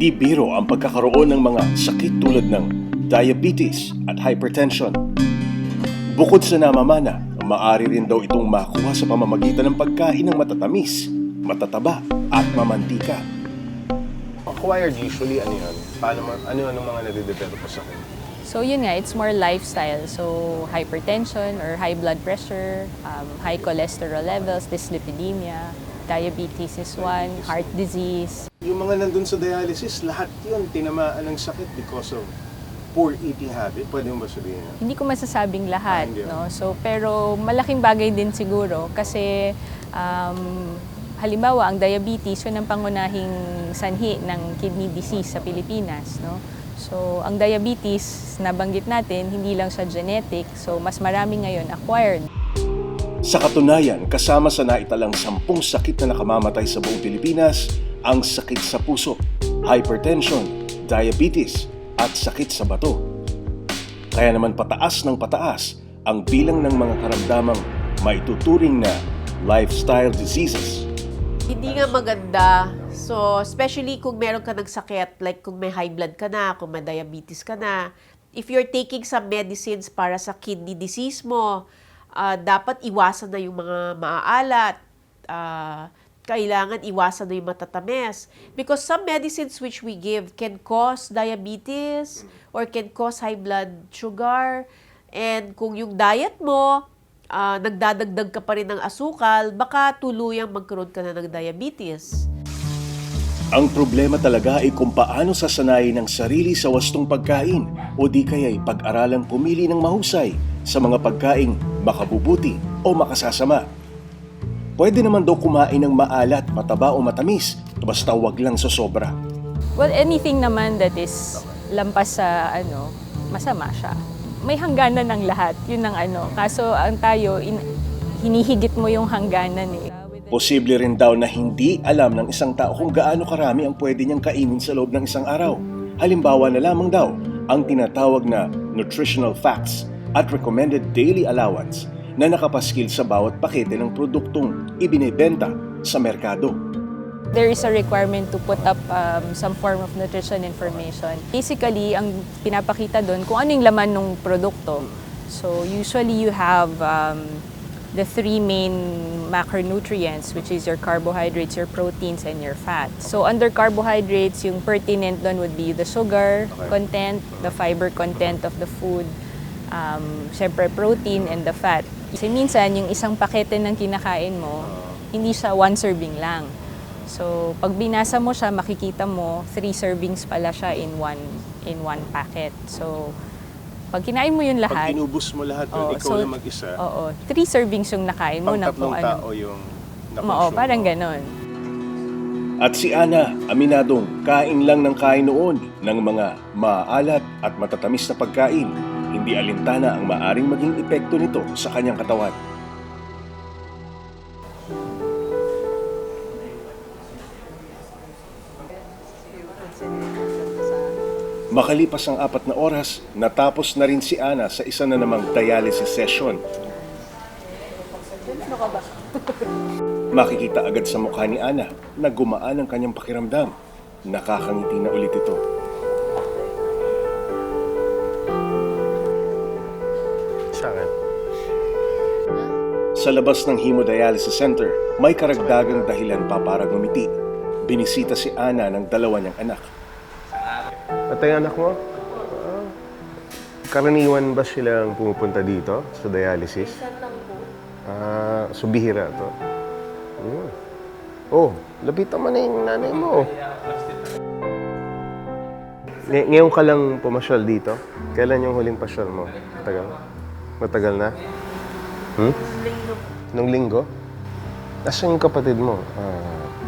Hindi biro ang pagkakaroon ng mga sakit tulad ng diabetes at hypertension. Bukod sa namamana, maaari rin daw itong makuha sa pamamagitan ng pagkain ng matatamis, matataba at mamantika. Acquired usually, ano yun? Ano mga nadidevelop mo sa akin? So yun nga, it's more lifestyle. So hypertension or high blood pressure, high cholesterol levels, dyslipidemia, diabetes is one, heart disease. Yung mga nandun sa dialysis, lahat yun tinamaan ng sakit because of poor eating habit. Pwede mo ba sabihin? Hindi ko masasabing lahat, Hindi. no? So pero malaking bagay din siguro kasi halimbawa ang diabetes yun ang pangunahing sanhi ng kidney disease sa Pilipinas, no? So ang diabetes nabanggit natin hindi lang siya genetic, so mas marami ngayon acquired. Sa katunayan, kasama sa naitalang 10 sakit na nakamamatay sa buong Pilipinas, ang sakit sa puso, hypertension, diabetes, at sakit sa bato. Kaya naman pataas ng pataas ang bilang ng mga karamdamang maituturing na lifestyle diseases. Hindi nga maganda. So, especially kung meron ka ng sakit, like kung may high blood ka na, kung may diabetes ka na, if you're taking some medicines para sa kidney disease mo, dapat iwasan na yung mga maaalat. Kailangan iwasan na yung matatamis. Because some medicines which we give can cause diabetes or can cause high blood sugar. And kung yung diet mo, nagdadagdag ka pa rin ng asukal, baka tuluyang magkaroon ka na ng diabetes. Ang problema talaga ay kung paano sasanayin ng sarili sa wastong pagkain o di kaya'y pag-aralang pumili ng mahusay sa mga pagkaing makabubuti o makasasama. Pwede naman daw kumain ng maalat, mataba o matamis, basta wag lang sa sobra. Well, anything naman that is lampas sa masama siya. May hangganan ng lahat, yun ang Kaso ang tayo, hinihigit mo yung hangganan eh. Posible rin daw na hindi alam ng isang tao kung gaano karami ang pwede niyang kainin sa loob ng isang araw. Halimbawa na lamang daw ang tinatawag na nutritional facts at recommended daily allowance na nakapaskil sa bawat pakete ng produktong ibinebenta sa merkado. There is a requirement to put up some form of nutrition information. Basically, ang pinapakita doon kung ano yung laman ng produkto. So usually you have the 3 main macronutrients, which is your carbohydrates, your proteins, and your fat. So under carbohydrates, yung pertinent doon would be the sugar content, the fiber content of the food, syempre protein and the fat. Kasi minsan, yung isang pakete ng kinakain mo, hindi siya 1 serving lang. So pag binasa mo siya, makikita mo 3 servings pala siya in one packet. So pag kinain mo yun lahat, Pag inubos mo lahat yun, ikaw lang mag-isa, 3 servings yung nakain mo pang na kung 3 ano. tao yung Oo, na-consume parang mo. ganon. At si Ana, aminadong kain lang ng kain noon ng mga maalat at matatamis na pagkain. Hindi alintana ang maaring maging epekto nito sa kanyang katawan. Makalipas ang 4 na oras, natapos na rin si Ana sa isa na namang dialysis session. Makikita agad sa mukha ni Ana na gumaan ang kanyang pakiramdam. Nakakangiti na ulit ito. Saan? Sa labas ng Hemodialysis Center, may karagdagang dahilan pa para gumiti. Binisita si Ana ng 2 niyang anak. Patay anak mo? Karaniwan ba silang pumupunta dito sa dialysis? Minsan lang po. So bihira to. Oh, lapitan mo na yung nanay mo. Ngayon ka lang pumasyal dito? Kailan yung huling pasyal mo? Matagal na? Linggo po. Nung linggo? Nasaan yung kapatid mo?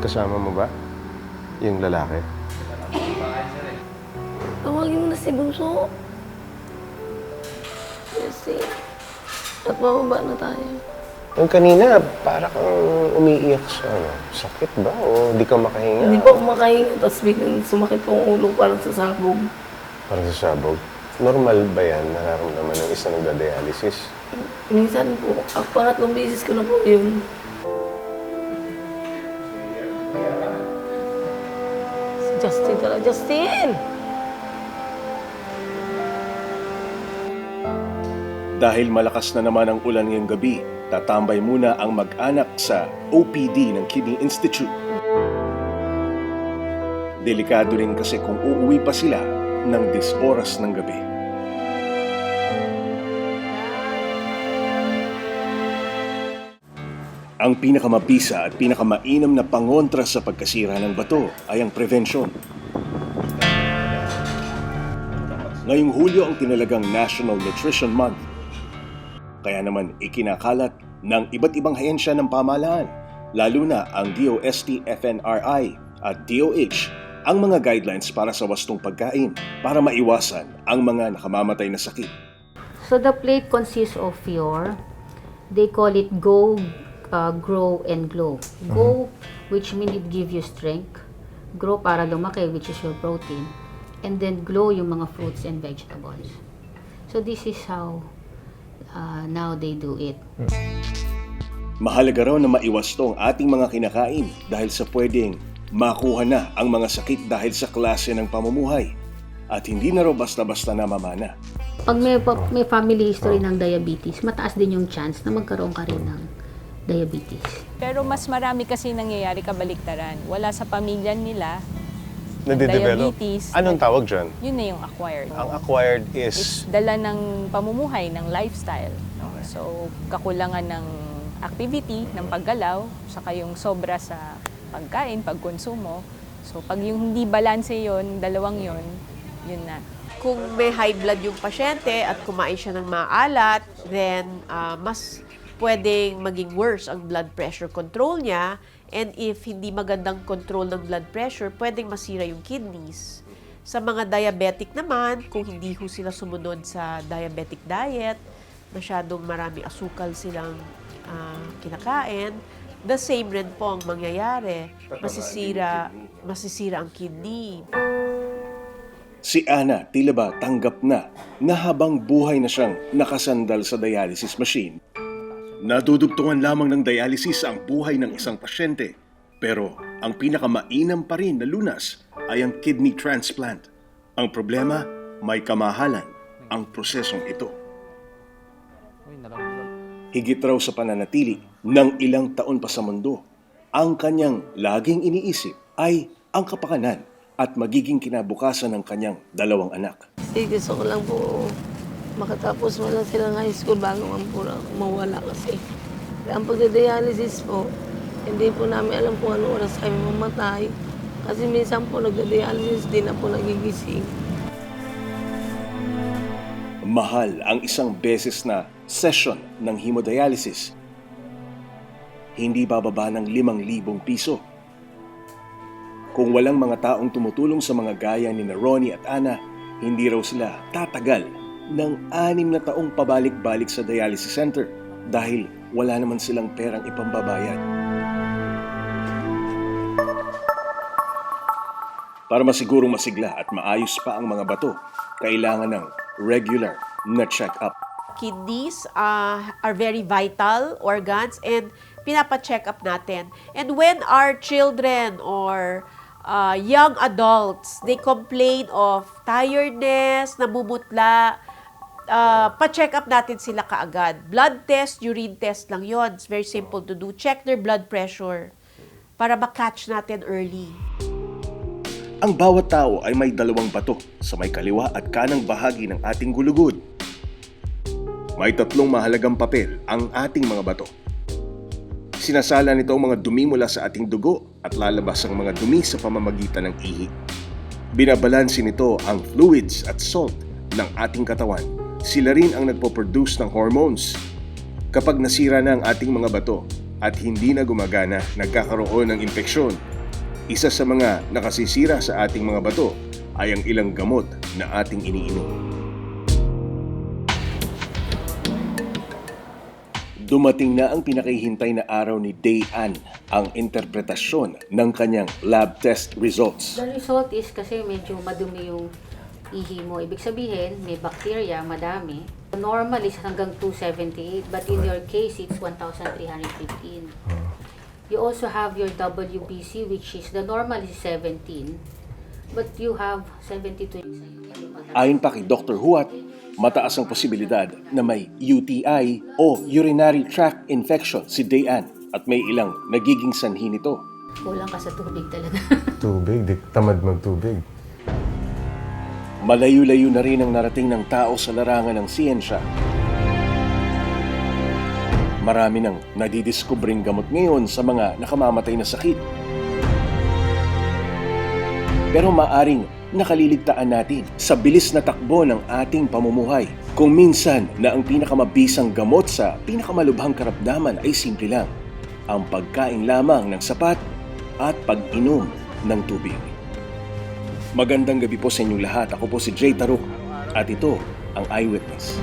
Kasama mo ba? Yung lalaki? Tawagin mo na si Bunso. Kasi, nagpapaba na tayo. Yung kanina, para kang umiiyak sa sakit ba? O di ka makahinga? Hindi po ako makahinga, tapos biglang sumakit po ang ulo parang sa sabog. Parang sa sabog. Normal ba yan? Nararamdaman ng isa nagda-dialysis? Minsan po, pangatlong beses ko na po yun. Diyos Justin talaga. Justin! Dahil malakas na naman ang ulan ngayong gabi, tatambay muna ang mag-anak sa OPD ng Kidney Institute. Delikado rin kasi kung uuwi pa sila ng 10 oras ng gabi. Ang pinakamabisa at pinakamainam na pangontra sa pagkasira ng bato ay ang prevention. Ngayong Hulyo ang tinalagang National Nutrition Month. Kaya naman ikinakalat ng iba't ibang ahensya ng pamahalaan, lalo na ang DOST, FNRI at DOH, ang mga guidelines para sa wastong pagkain para maiwasan ang mga nakamamatay na sakit. So the plate consists of they call it Go, Grow, and Glow. Go, which means it gives you strength. Grow para lumaki, which is your protein. And then glow yung mga fruits and vegetables. So this is how now they do it. Mahalaga raw na maiwasto ang ating mga kinakain dahil sa pwedeng makuha na ang mga sakit dahil sa klase ng pamumuhay at hindi na raw basta-basta namamana. Pag may family history ng diabetes, mataas din yung chance na magkaroon ka rin ng diabetes. Pero mas marami kasi nangyayari kabaliktaran. Wala sa pamilya nila Nade-develop. diabetes. Anong tawag dyan? Yun na yung acquired. Ang acquired It's is... dala ng pamumuhay, ng lifestyle. So, kakulangan ng activity, ng paggalaw, saka yung sobra sa pagkain, pagkonsumo. So, pag yung hindi balanse yon, dalawang yon, yun na. Kung may high blood yung pasyente at kumain siya ng maalat, then mas pwedeng maging worse ang blood pressure control niya. And if hindi magandang control ng blood pressure, pwedeng masira yung kidneys. Sa mga diabetic naman, kung hindi ho sila sumunod sa diabetic diet, masyadong marami asukal silang kinakain, the same rin po ang mangyayari. Masisira ang kidney. Si Ana tila ba tanggap na habang buhay na siyang nakasandal sa dialysis machine. Nadudugtungan lamang ng dialysis ang buhay ng isang pasyente, pero ang pinakamainam pa rin na lunas ay ang kidney transplant. Ang problema, may kamahalan ang prosesong ito. Higit raw sa pananatili ng ilang taon pa sa mundo, ang kanyang laging iniisip ay ang kapakanan at magiging kinabukasan ng kanyang 2 anak. Kasi gusto ko lang po makatapos mo lang silang high school bago man po mawala kasi. Ang pagdadialysis po, hindi po namin alam kung ano oras kami mamatay. Kasi minsan po nagdadialysis, di na po nagigising. Mahal ang isang beses na session ng hemodialysis. Hindi bababa ng 5,000 piso. Kung walang mga taong tumutulong sa mga gaya ni Ronnie at Ana, hindi raw sila tatagal ng 6 na taong pabalik-balik sa dialysis center dahil wala naman silang perang ipambabayad. Para masigurong masigla at maayos pa ang mga bato, kailangan ng regular na check-up. Kidneys are very vital organs and pinapa-check up natin. And when our children or young adults, they complain of tiredness, namumutla, pa-check up natin sila kaagad. Blood test, urine test lang yon. It's very simple to do. Check their blood pressure para ma-catch natin early. Ang bawat tao ay may 2 bato sa may kaliwa at kanang bahagi ng ating gulugod. May 3 mahalagang papel ang ating mga bato. Sinasala nito ang mga dumi mula sa ating dugo at lalabas ang mga dumi sa pamamagitan ng ihi. Binabalansin nito ang fluids at salt ng ating katawan. Sila rin ang nagpo-produce ng hormones. Kapag nasira na ang ating mga bato at hindi na gumagana, nagkakaroon ng impeksyon. Isa sa mga nakasisira sa ating mga bato ay ang ilang gamot na ating iniinom. Dumating na ang pinakahihintay na araw ni Dayan, ang interpretasyon ng kanyang lab test results. The result is kasi medyo madumi yung ihi mo. Ibig sabihin, may bacteria, madami. Normal is hanggang 278, but in your case, it's 1,315. You also have your WBC, which is, the normal is 17. But you have 72. Ayon pa kay Dr. Huat, mataas ang posibilidad na may UTI o urinary tract infection si Dayan at may ilang nagiging sanhi nito. Kulang ka sa tubig talaga. Tubig, di tamad magtubig. Malayo-layo na rin ang narating ng tao sa larangan ng siyensya. Marami nang nadidiskubring gamot ngayon sa mga nakamamatay na sakit. Pero maaring nakaliligtaan natin sa bilis na takbo ng ating pamumuhay. Kung minsan na ang pinakamabisang gamot sa pinakamalubhang karamdaman ay simple lang, ang pagkain lamang ng sapat at pag-inom ng tubig. Magandang gabi po sa inyong lahat. Ako po si Jay Taruk at ito ang Eyewitness.